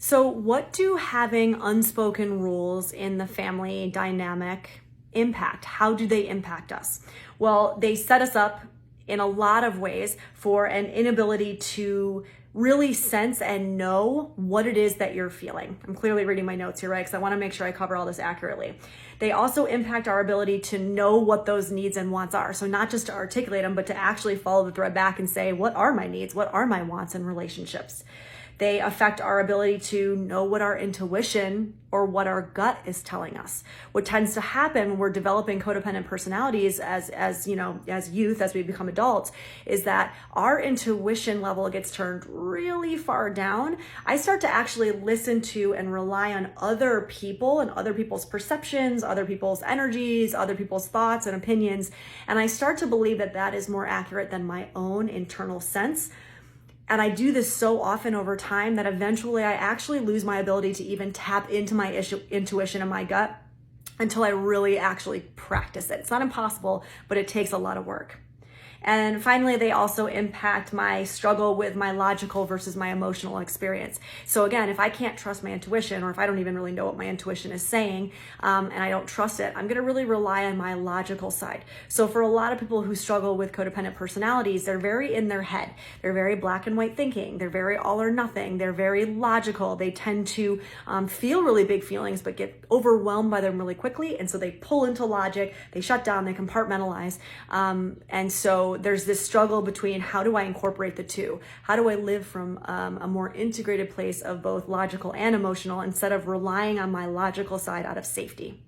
So, what do having unspoken rules in the family dynamic impact? How do they impact us? Well, they set us up in a lot of ways for an inability to really sense and know what it is that you're feeling. I'm clearly reading my notes here, right? Because I want to make sure I cover all this accurately. They also impact our ability to know what those needs and wants are. So not just to articulate them, but to actually follow the thread back and say, what are my needs? What are my wants in relationships? They affect our ability to know what our intuition or what our gut is telling us. What tends to happen when we're developing codependent personalities as youth, as we become adults, is that our intuition level gets turned really far down. I start to actually listen to and rely on other people and other people's perceptions, other people's energies, other people's thoughts and opinions. And I start to believe that that is more accurate than my own internal sense. And I do this so often over time that eventually I actually lose my ability to even tap into my intuition and my gut until I really actually practice it. It's not impossible, but it takes a lot of work. And finally, they also impact my struggle with my logical versus my emotional experience. So again, if I can't trust my intuition, or if I don't even really know what my intuition is saying, and I don't trust it, I'm going to really rely on my logical side. So for a lot of people who struggle with codependent personalities, they're very in their head. They're very black and white thinking. They're very all or nothing. They're very logical. They tend to feel really big feelings, but get overwhelmed by them really quickly. And so they pull into logic, they shut down, they compartmentalize. And so there's this struggle between how do I incorporate the two? How do I live from a more integrated place of both logical and emotional instead of relying on my logical side out of safety?